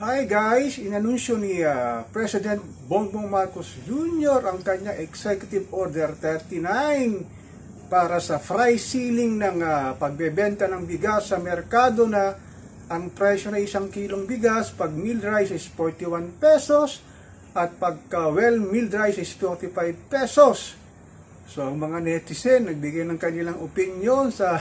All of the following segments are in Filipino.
Hi guys, inanunsyo ni President Bongbong Marcos Jr. ang kanyang Executive Order 39 para sa price ceiling ng pagbebenta ng bigas sa merkado na ang presyo na isang kilong bigas pag milled rice is 41 pesos at pagka well milled rice is 45 pesos. So ang mga netizen nagbigay ng kanilang opinion sa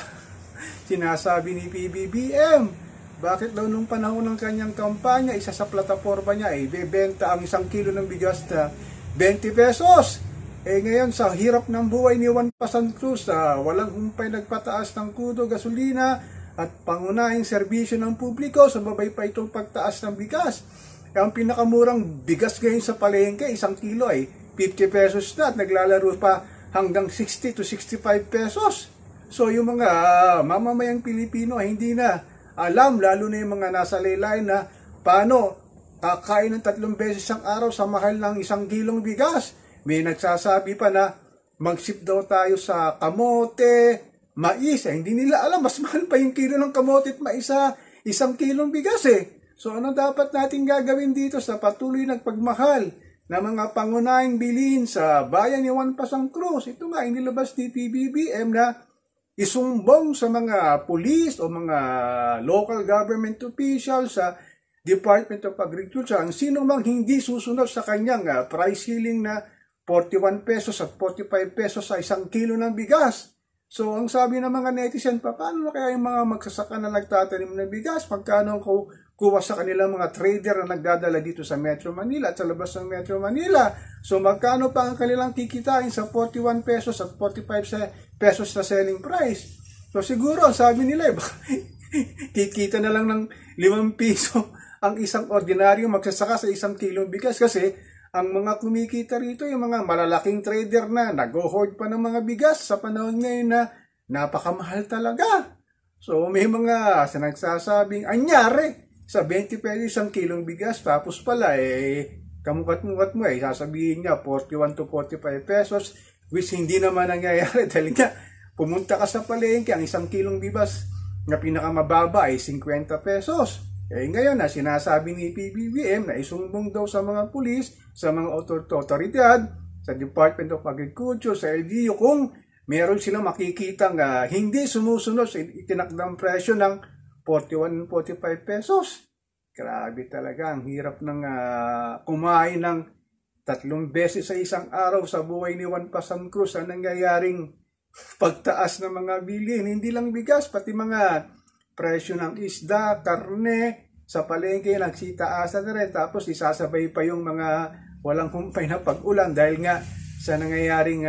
sinasabi ni PBBM. Bakit daw nung panahon ng kanyang kampanya, isa sa plataforma niya ay bebenta ang isang kilo ng bigas na 20 pesos. Ngayon sa hirap ng buhay ni Juan Pasan Cruz, walang humpay nagpataas ng kudo, gasolina at pangunahing serbisyo ng publiko, sababay pa itong pagtaas ng bigas. Ang pinakamurang bigas ngayon sa palengke, isang kilo ay 50 pesos na at naglalaro pa hanggang 60 to 65 pesos. So yung mga mamamayang Pilipino ay hindi na alam, lalo na yung mga nasa laylayan na paano kakain ng 3 beses ang araw sa mahal ng isang kilong bigas. May nagsasabi pa na mag-ship daw tayo sa kamote, mais. Hindi nila alam, mas mahal pa yung kilo ng kamote at mais sa isang kilong bigas So ano dapat natin gagawin dito sa patuloy nagpagmahal na mga pangunahing bilhin sa bayan ni Juan Pasan Cruz? Ito nga, inilabas ni PBBM na isumbong sa mga police o mga local government officials sa Department of Agriculture ang sino mang hindi susunod sa kanyang price ceiling na 41 pesos at 45 pesos sa isang kilo ng bigas. So ang sabi ng mga netizen, paano na kaya yung mga magsasaka na nagtatanim ng bigas? Magkano kuha sa kanilang mga trader na nagdadala dito sa Metro Manila at sa labas ng Metro Manila? So magkano pa ang kanilang kikitain sa 41 pesos at 45 pesos na selling price? So siguro ang sabi nila kikita na lang ng 5 piso ang isang ordinaryo magsasaka sa isang kilong bigas, kasi ang mga kumikita rito yung mga malalaking trader na nag-hoard pa ng mga bigas sa panahon ngayon na napakamahal talaga. So may mga nagsasabing anyari sa 20 pesos isang kilong bigas, tapos pala kamukat-mukat mo sasabihin niya 41 to 45 pesos, which hindi naman nangyayari dahil nga pumunta ka sa palengke, ang isang kilong bigas na pinakamababa ay 50 pesos. Ngayon na sinasabi ni PBBM na isumbong daw sa mga pulis, sa mga otoridad, sa Department of Agriculture, sa LGU kung meron silang makikitang hindi sumusunod sa itinakdang presyo ng 41 45 pesos. Grabe talaga, ang hirap ng kumain ng 3 beses sa isang araw sa buhay ni Juan Pasan Cruz ang nangyayaring pagtaas ng mga bilhin. Hindi lang bigas, pati mga presyo ng isda, karne, sa palengke nagsitaasan na rin. Tapos isasabay pa yung mga walang humpay na pag-ulan dahil nga sa nangyayaring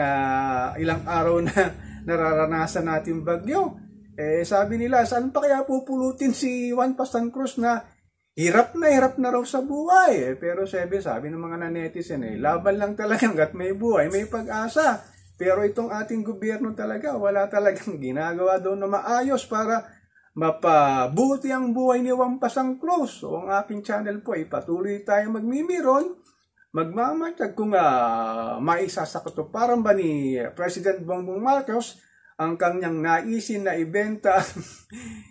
ilang araw na nararanasan natin bagyo. Sabi nila, saan pa kaya pupulutin si Juan Pasan Cruz na hirap na raw sa buhay? Pero sabi ng mga netizen, laban lang talaga hanggat may buhay, may pag-asa. Pero itong ating gobyerno talaga, wala talagang ginagawa doon na maayos para mapabuti ang buhay ni Juan Pasan Cruz. So ang aking channel po ay patuloy tayo magmimiron, magmamatag kung maisasakatuparan ba ni President Bongbong Marcos ang kanyang naisin na ibenta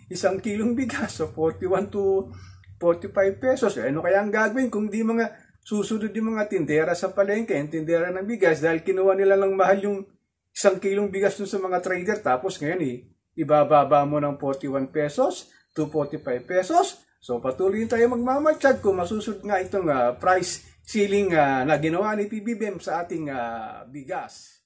isang kilong bigas so 41 to 45 pesos. Ano kaya ang gagawin kung di mga susunod yung mga tindera sa palengke, yung tindera ng bigas, dahil kinuha nila lang mahal yung isang kilong bigas dun sa mga trader, tapos ngayon ibababa mo ng 41 pesos to 45 pesos. So patuloy tayo magmamatsyag kung masusunod nga itong price ceiling na ginawa ni PBBM sa ating bigas.